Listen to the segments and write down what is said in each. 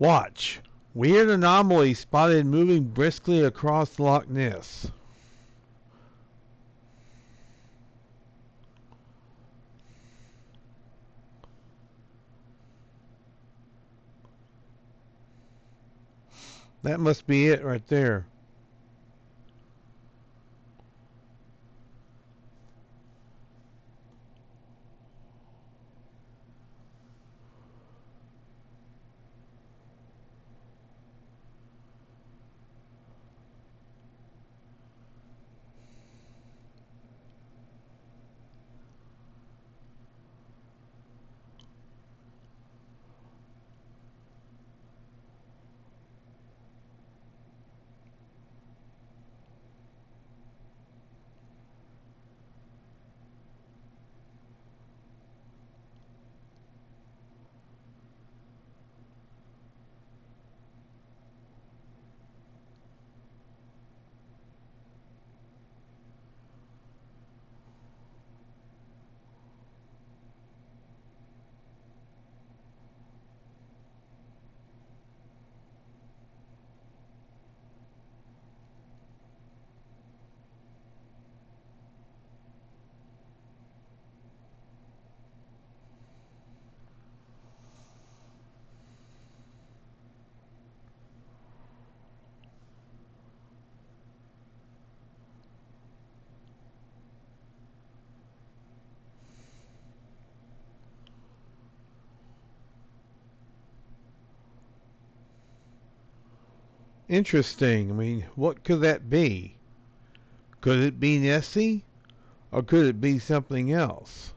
Watch. Weird anomaly spotted moving briskly across Loch Ness. That must be it right there. Interesting. I mean, what could that be? Could it be Nessie? Or could it be something else?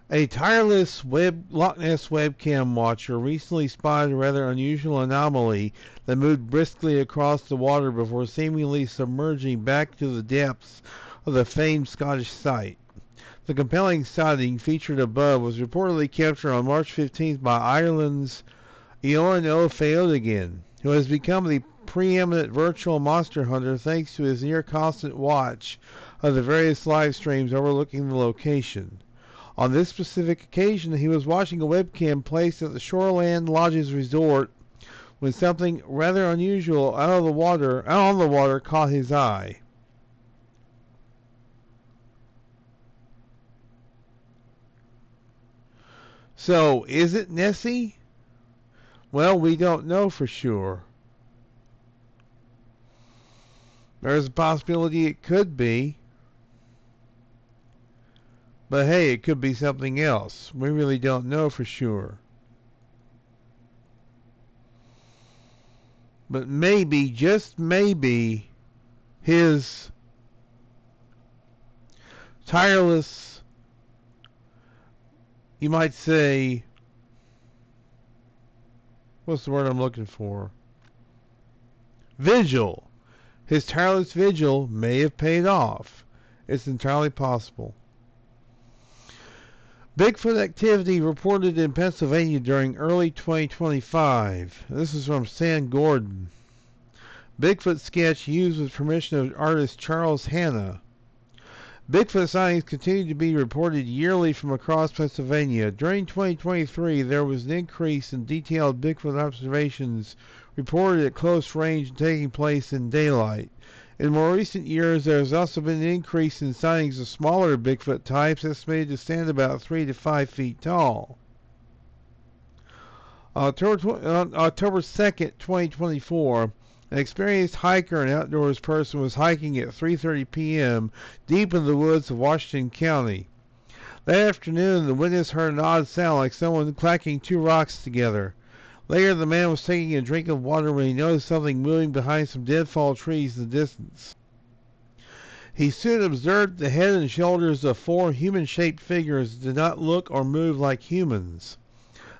A tireless Loch Ness webcam watcher recently spotted a rather unusual anomaly that moved briskly across the water before seemingly submerging back to the depths of the famed Scottish site. The compelling sighting featured above was reportedly captured on March 15th by Ireland's Eoin O'Feodagan, who has become the preeminent virtual monster hunter thanks to his near-constant watch of the various live streams overlooking the location. On this specific occasion, he was watching a webcam placed at the Shoreland Lodges Resort when something rather unusual out on the water caught his eye. So, is it Nessie? Well, we don't know for sure. There's a possibility it could be. But hey, it could be something else. We really don't know for sure. But maybe, just maybe, his tireless, you might say, what's the word I'm looking for? Vigil. His tireless vigil may have paid off. It's entirely possible. Bigfoot activity reported in Pennsylvania during early 2025. This is from Sam Gordon. Bigfoot sketch used with permission of artist Charles Hanna. Bigfoot sightings continue to be reported yearly from across Pennsylvania. During 2023, there was an increase in detailed Bigfoot observations reported at close range and taking place in daylight. In more recent years, there has also been an increase in sightings of smaller Bigfoot types estimated to stand about 3 to 5 feet tall. On October 2nd, 2024, an experienced hiker and outdoors person was hiking at 3:30 p.m. deep in the woods of Washington County. That afternoon, the witness heard an odd sound like someone clacking two rocks together. Later, the man was taking a drink of water when he noticed something moving behind some deadfall trees in the distance. He soon observed the head and shoulders of four human-shaped figures that did not look or move like humans.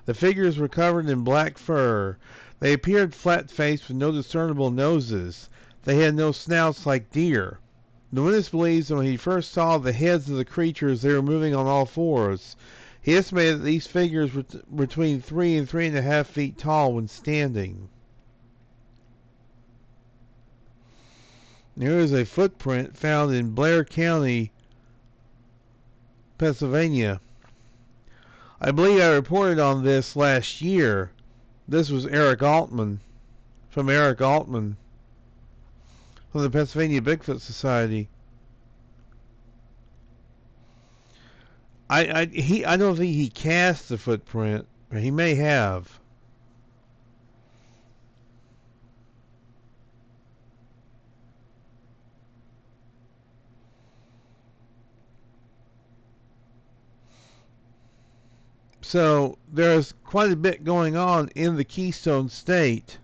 The figures were covered in black fur. They appeared flat-faced with no discernible noses. They had no snouts like deer. The witness believes that when he first saw the heads of the creatures, they were moving on all fours. He estimated that these figures were between 3 and 3.5 feet tall when standing. There is a footprint found in Blair County, Pennsylvania. I believe I reported on this last year. This was Eric Altman, from the Pennsylvania Bigfoot Society. I don't think he cast the footprint, but he may have. So there's quite a bit going on in the Keystone State.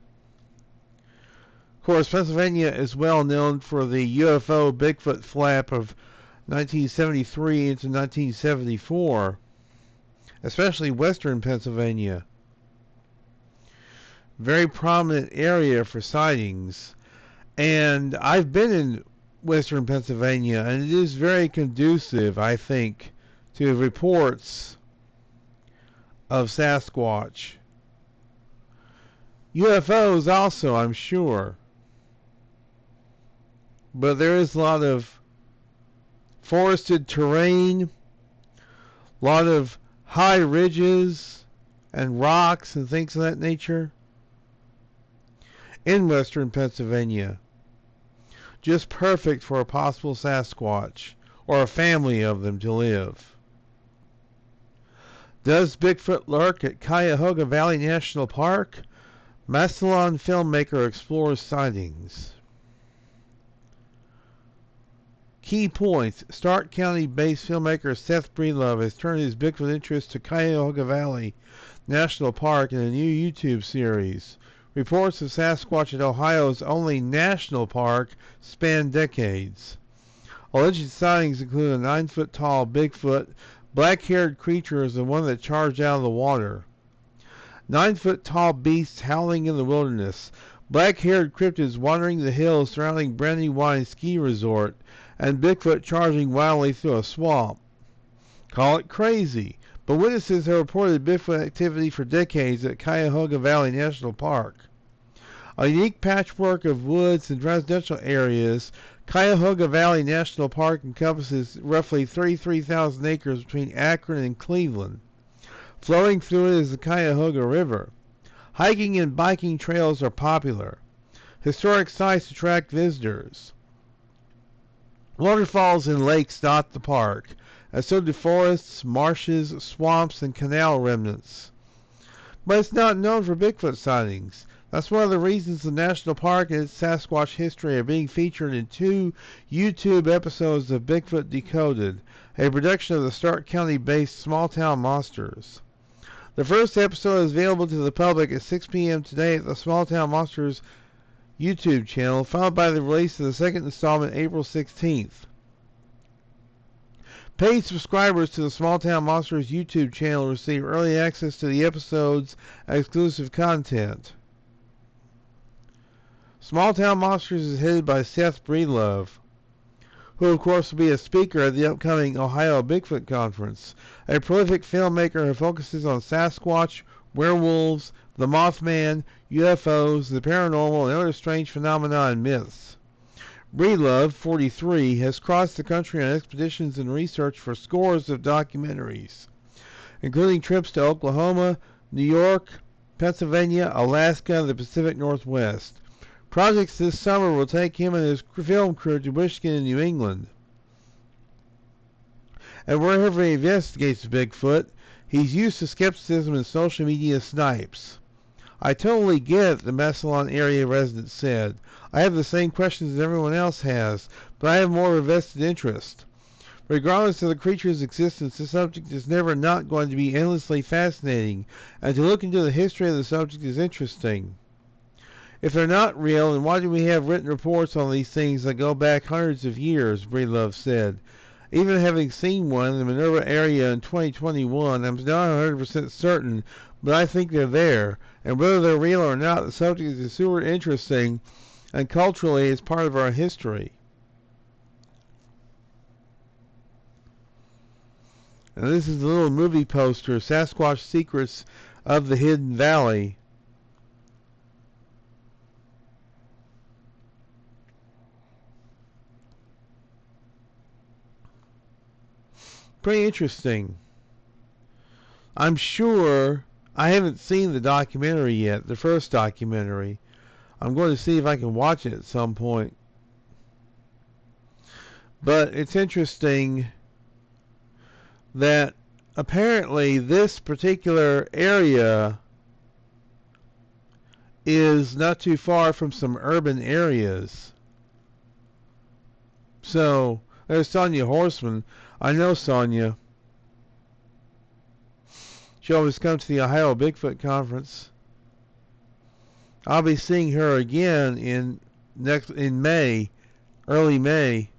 Of course, Pennsylvania is well known for the UFO Bigfoot flap of 1973 into 1974, especially western Pennsylvania. Very prominent area for sightings. And I've been in western Pennsylvania, and it is very conducive, I think, to reports of Sasquatch. UFOs also, I'm sure. But there is a lot of forested terrain, a lot of high ridges and rocks and things of that nature in western Pennsylvania. Just perfect for a possible Sasquatch or a family of them to live. Does Bigfoot lurk at Cuyahoga Valley National Park? Massillon filmmaker explores sightings. Key points. Stark County-based filmmaker Seth Breedlove has turned his Bigfoot interest to Cuyahoga Valley National Park in a new YouTube series. Reports of Sasquatch at Ohio's only national park span decades. Alleged sightings include a 9-foot-tall Bigfoot, black-haired creatures, and one that charged out of the water. 9-foot-tall beasts howling in the wilderness. Black-haired cryptids wandering the hills surrounding Brandywine Ski Resort, and Bigfoot charging wildly through a swamp. Call it crazy, but witnesses have reported Bigfoot activity for decades at Cuyahoga Valley National Park. A unique patchwork of woods and residential areas, Cuyahoga Valley National Park encompasses roughly 33,000 acres between Akron and Cleveland. Flowing through it is the Cuyahoga River. Hiking and biking trails are popular. Historic sites attract visitors. Waterfalls and lakes dot the park, as so do forests, marshes, swamps, and canal remnants. But it's not known for Bigfoot sightings. That's one of the reasons the national park and its Sasquatch history are being featured in 2 YouTube episodes of Bigfoot Decoded, a production of the Stark County-based Small Town Monsters. The first episode is available to the public at 6 p.m. today at the Small Town Monsters YouTube channel, followed by the release of the second installment April 16th. Paid subscribers to the Small Town Monsters YouTube channel receive early access to the episodes and exclusive content. Small Town Monsters is headed by Seth Breedlove, who of course will be a speaker at the upcoming Ohio Bigfoot Conference, a prolific filmmaker who focuses on Sasquatch, werewolves, the Mothman, UFOs, the paranormal, and other strange phenomena and myths. Breedlove, 43, has crossed the country on expeditions and research for scores of documentaries, including trips to Oklahoma, New York, Pennsylvania, Alaska, and the Pacific Northwest. Projects this summer will take him and his film crew to Michigan and New England. And wherever he investigates Bigfoot, he's used to skepticism and social media snipes. I totally get it, the Massillon area resident said. I have the same questions as everyone else has, but I have more of a vested interest. Regardless of the creature's existence, the subject is never not going to be endlessly fascinating, and to look into the history of the subject is interesting. If they're not real, then why do we have written reports on these things that go back hundreds of years, Breedlove said. Even having seen one in the Minerva area in 2021, I'm not 100% certain, but I think they're there. And whether they're real or not, the subject is super interesting, and culturally it's part of our history. And this is the little movie poster, Sasquatch Secrets of the Hidden Valley. Pretty interesting. I'm sure I haven't seen the documentary yet, the first documentary. I'm going to see if I can watch it at some point. But it's interesting that apparently this particular area is not too far from some urban areas. So, there's Sonia Horseman. I know Sonia. She always comes to the Ohio Bigfoot Conference. I'll be seeing her again in May, early May.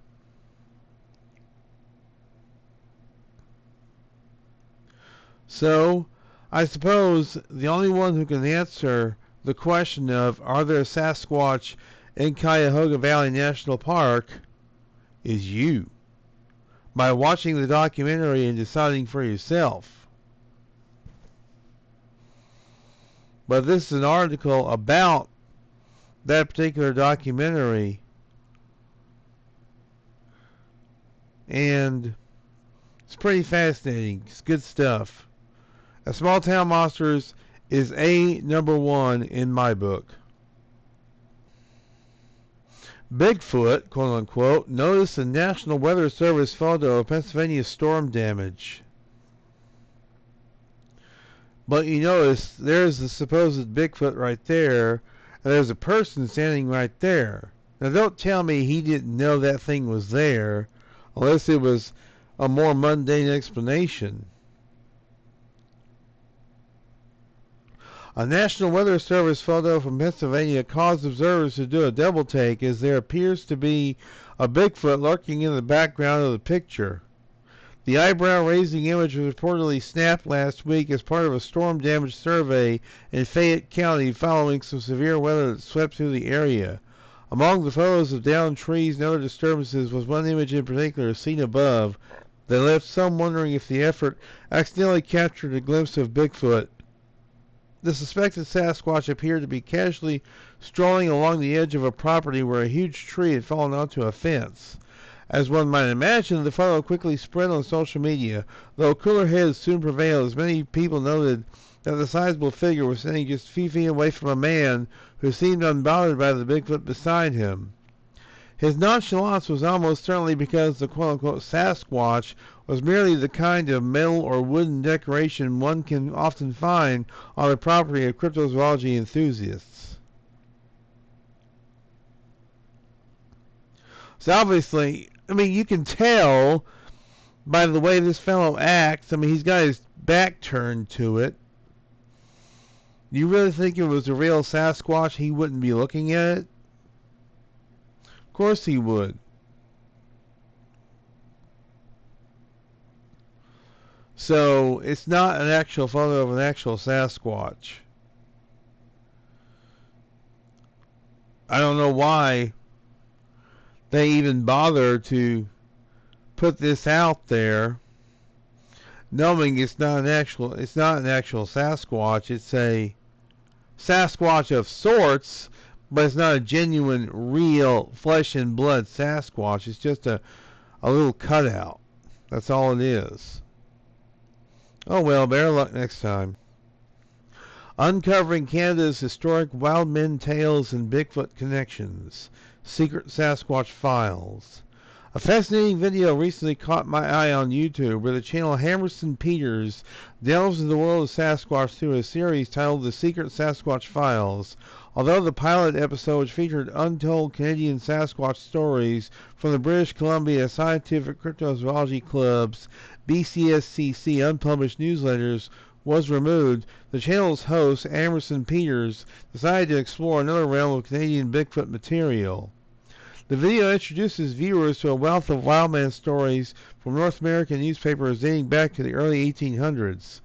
So, I suppose the only one who can answer the question of are there Sasquatch in Cuyahoga Valley National Park is you, by watching the documentary and deciding for yourself. But this is an article about that particular documentary, and it's pretty fascinating. It's good stuff. A Small Town Monsters is number one in my book. Bigfoot, quote unquote, noticed a National Weather Service photo of Pennsylvania storm damage. But you notice there's the supposed Bigfoot right there, and there's a person standing right there. Now don't tell me he didn't know that thing was there, unless it was a more mundane explanation. A National Weather Service photo from Pennsylvania caused observers to do a double take, as there appears to be a Bigfoot lurking in the background of the picture. The eyebrow-raising image was reportedly snapped last week as part of a storm damage survey in Fayette County following some severe weather that swept through the area. Among the photos of downed trees and other disturbances was one image in particular seen above that left some wondering if the effort accidentally captured a glimpse of Bigfoot. The suspected Sasquatch appeared to be casually strolling along the edge of a property where a huge tree had fallen onto a fence. As one might imagine, the photo quickly spread on social media, though cooler heads soon prevailed as many people noted that the sizable figure was standing just a few feet away from a man who seemed unbothered by the Bigfoot beside him. His nonchalance was almost certainly because the quote-unquote Sasquatch was merely the kind of metal or wooden decoration one can often find on the property of cryptozoology enthusiasts. So obviously, I mean, you can tell by the way this fellow acts. I mean, he's got his back turned to it. You really think if it was a real Sasquatch, he wouldn't be looking at it? Of course he would. So, it's not an actual photo of an actual Sasquatch. I don't know why they even bother to put this out there, knowing it's not an actual Sasquatch. It's a Sasquatch of sorts, but it's not a genuine, real flesh and blood Sasquatch. It's just a little cutout. That's all it is. Oh well, better luck next time. Uncovering Canada's historic wild men tales and Bigfoot connections. Secret Sasquatch files. A fascinating video recently caught my eye on YouTube, where the channel Hammerson Peters delves into the world of Sasquatch through a series titled The Secret Sasquatch Files. Although the pilot episode featured untold Canadian Sasquatch stories from the British Columbia Scientific Cryptozoology Club's BCSCC unpublished newsletters was removed, the channel's host, Emerson Peters, decided to explore another realm of Canadian Bigfoot material. The video introduces viewers to a wealth of wildman stories from North American newspapers dating back to the early 1800s.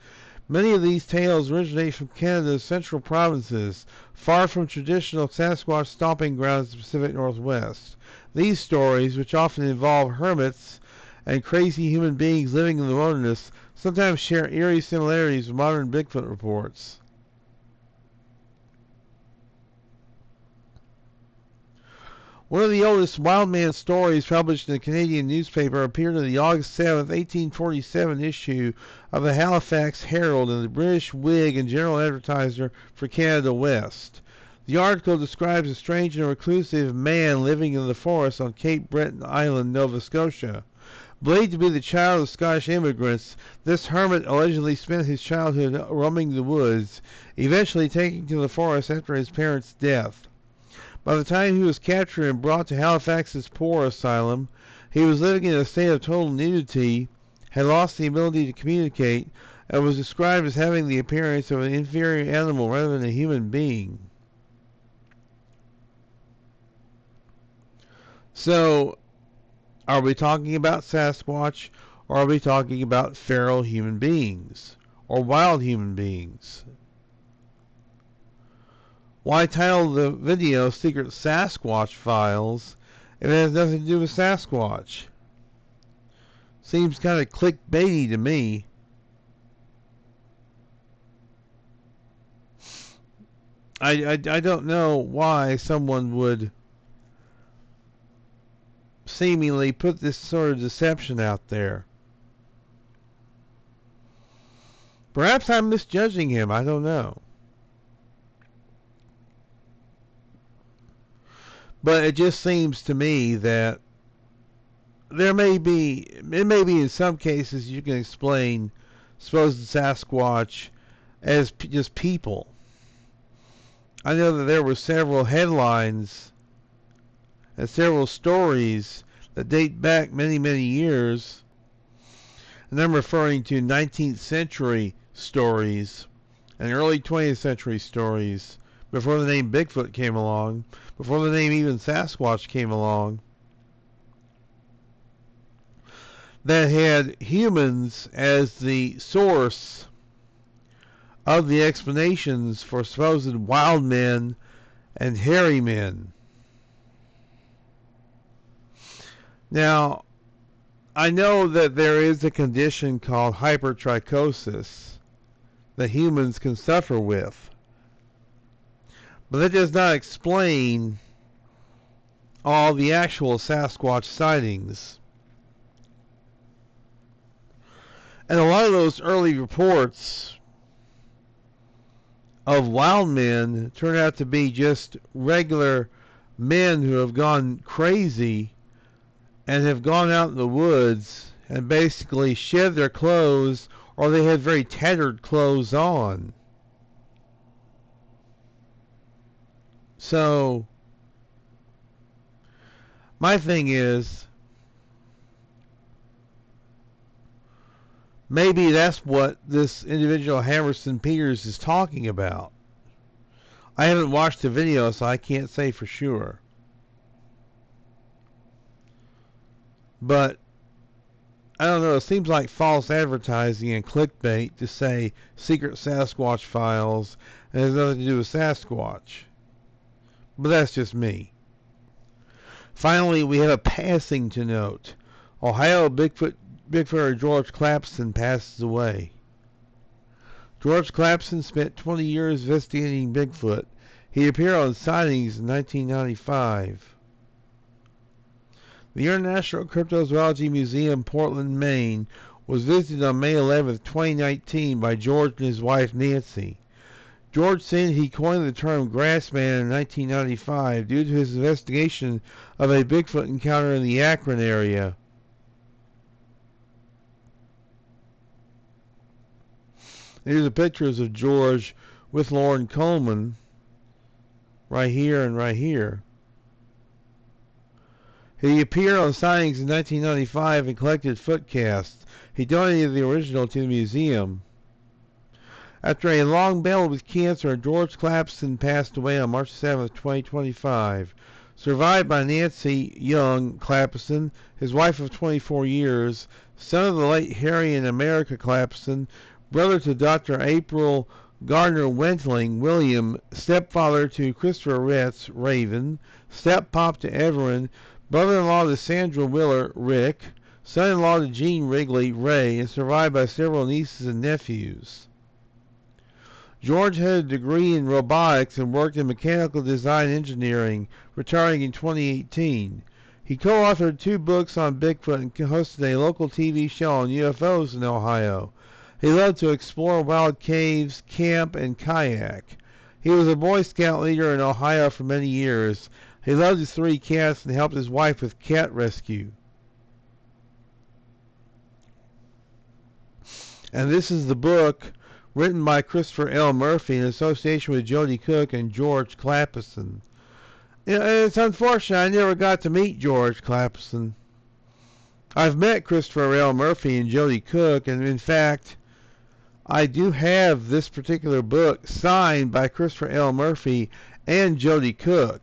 Many of these tales originate from Canada's central provinces, far from traditional Sasquatch stomping grounds in the Pacific Northwest. These stories, which often involve hermits and crazy human beings living in the wilderness, sometimes share eerie similarities with modern Bigfoot reports. One of the oldest wild man stories published in a Canadian newspaper appeared in the August 7, 1847 issue of the Halifax Herald and the British Whig and General Advertiser for Canada West. The article describes a strange and reclusive man living in the forest on Cape Breton Island, Nova Scotia. Believed to be the child of Scottish immigrants, this hermit allegedly spent his childhood roaming the woods, eventually taking to the forest after his parents' death. By the time he was captured and brought to Halifax's poor asylum, he was living in a state of total nudity, had lost the ability to communicate, and was described as having the appearance of an inferior animal rather than a human being. So, are we talking about Sasquatch, or are we talking about feral human beings, or wild human beings? Why title the video Secret Sasquatch Files if it has nothing to do with Sasquatch? Seems kind of clickbaity to me. I don't know why someone would seemingly put this sort of deception out there. Perhaps I'm misjudging him, I don't know. But it just seems to me that it may be in some cases you can explain supposed Sasquatch as just people. I know that there were several headlines and several stories that date back many, many years, and I'm referring to 19th century stories and early 20th century stories, before the name Bigfoot came along, before the name even Sasquatch came along, that had humans as the source of the explanations for supposed wild men and hairy men. Now, I know that there is a condition called hypertrichosis that humans can suffer with. But that does not explain all the actual Sasquatch sightings. And a lot of those early reports of wild men turn out to be just regular men who have gone crazy and have gone out in the woods and basically shed their clothes, or they had very tattered clothes on. So, my thing is, maybe that's what this individual Hammerson Peters is talking about. I haven't watched the video, so I can't say for sure. But, I don't know, it seems like false advertising and clickbait to say Secret Sasquatch Files and it has nothing to do with Sasquatch. But that's just me. Finally, we have a passing to note. Ohio Bigfooter George Clapson passes away. George Clapson spent 20 years investigating Bigfoot. He appeared on sightings in 1995. The International Cryptozoology Museum, Portland, Maine, was visited on May 11, 2019 by George and his wife Nancy. George said he coined the term grassman in 1995 due to his investigation of a Bigfoot encounter in the Akron area. Here's the pictures of George with Lauren Coleman, right here and right here. He appeared on sightings in 1995 and collected foot casts. He donated the original to the museum. After a long battle with cancer, George Clapson passed away on March 7, 2025. Survived by Nancy Young Clapson, his wife of 24 years, son of the late Harry and America Clapson, brother to Dr. April Gardner Wentling, William, stepfather to Christopher Retz, Raven, step-pop to Everin, brother-in-law to Sandra Willer, Rick, son-in-law to Gene Wrigley, Ray, and survived by several nieces and nephews. George had a degree in robotics and worked in mechanical design engineering, retiring in 2018. He co-authored 2 books on Bigfoot and hosted a local TV show on UFOs in Ohio. He loved to explore wild caves, camp, and kayak. He was a Boy Scout leader in Ohio for many years. He loved his 3 cats and helped his wife with cat rescue. And this is the book written by Christopher L. Murphy in association with Jody Cook and George Clapperson. It's unfortunate I never got to meet George Clapperson. I've met Christopher L. Murphy and Jody Cook, and in fact, I do have this particular book signed by Christopher L. Murphy and Jody Cook.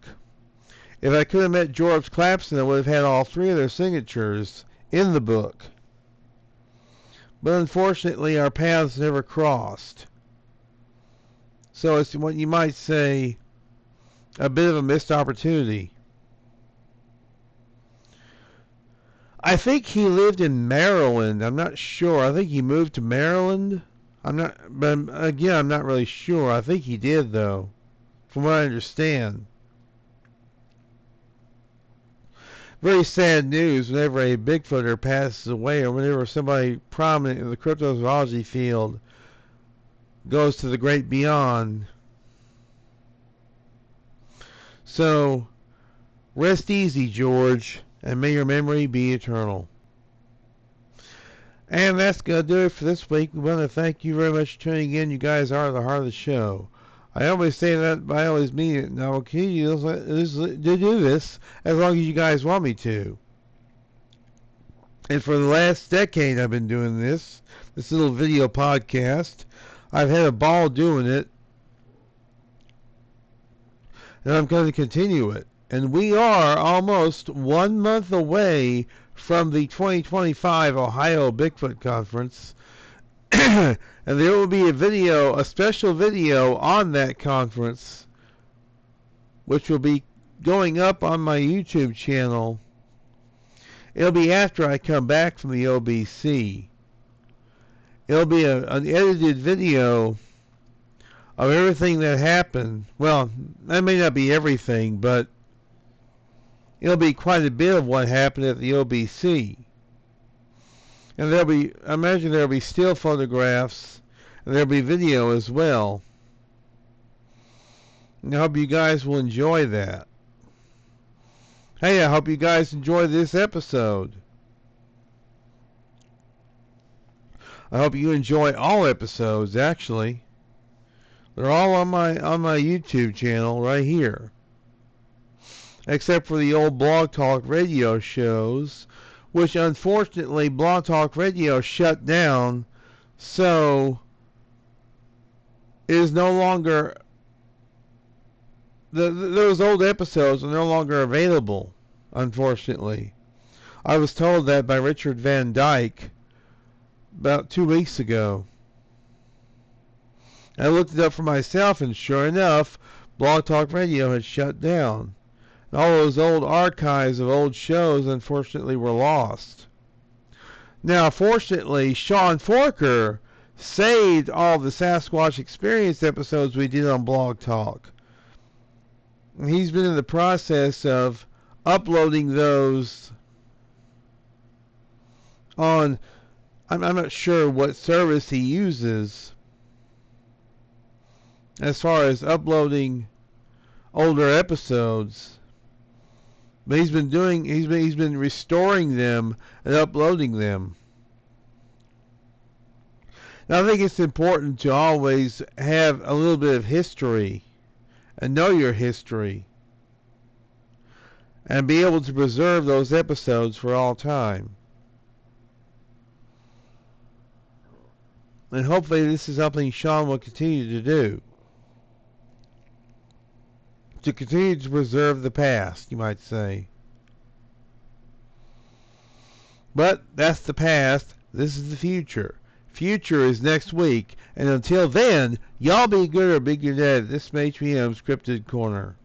If I could have met George Clapperson, I would have had all 3 of their signatures in the book. But unfortunately, our paths never crossed. So it's what you might say a bit of a missed opportunity. I think he lived in Maryland. I'm not sure. I think he moved to Maryland. But again, I'm not really sure. I think he did, though, from what I understand. Very sad news whenever a Bigfooter passes away or whenever somebody prominent in the cryptozoology field goes to the great beyond. So, rest easy, George, and may your memory be eternal. And that's going to do it for this week. We want to thank you very much for tuning in. You guys are the heart of the show. I always say that, but I always mean it. And I will continue to do this as long as you guys want me to. And for the last decade I've been doing this little video podcast. I've had a ball doing it. And I'm going to continue it. And we are almost 1 month away from the 2025 Ohio Bigfoot Conference. And there will be a special video on that conference, which will be going up on my YouTube channel. It'll be after I come back from the OBC. It'll be an edited video of everything that happened. Well, that may not be everything, but it'll be quite a bit of what happened at the OBC. And I imagine there'll be still photographs, and there'll be video as well. And I hope you guys will enjoy that. Hey, I hope you guys enjoy this episode. I hope you enjoy all episodes, actually. They're all on my YouTube channel right here. Except for the old Blog Talk Radio shows, which unfortunately Blog Talk Radio shut down, so it is no longer, those old episodes are no longer available, unfortunately. I was told that by Richard Van Dyke about 2 weeks ago. I looked it up for myself, and sure enough, Blog Talk Radio had shut down. And all those old archives of old shows, unfortunately, were lost. Now, fortunately, Sean Forker saved all the Sasquatch Experience episodes we did on Blog Talk. And he's been in the process of uploading those on, I'm not sure what service he uses as far as uploading older episodes, but he's been restoring them and uploading them. Now, I think it's important to always have a little bit of history and know your history and be able to preserve those episodes for all time. And hopefully this is something Sean will continue to do. To continue to preserve the past, you might say. But that's the past. This is the future. Future is next week. And until then, y'all be good or be good at this May-HBM's Cryptid-Corner.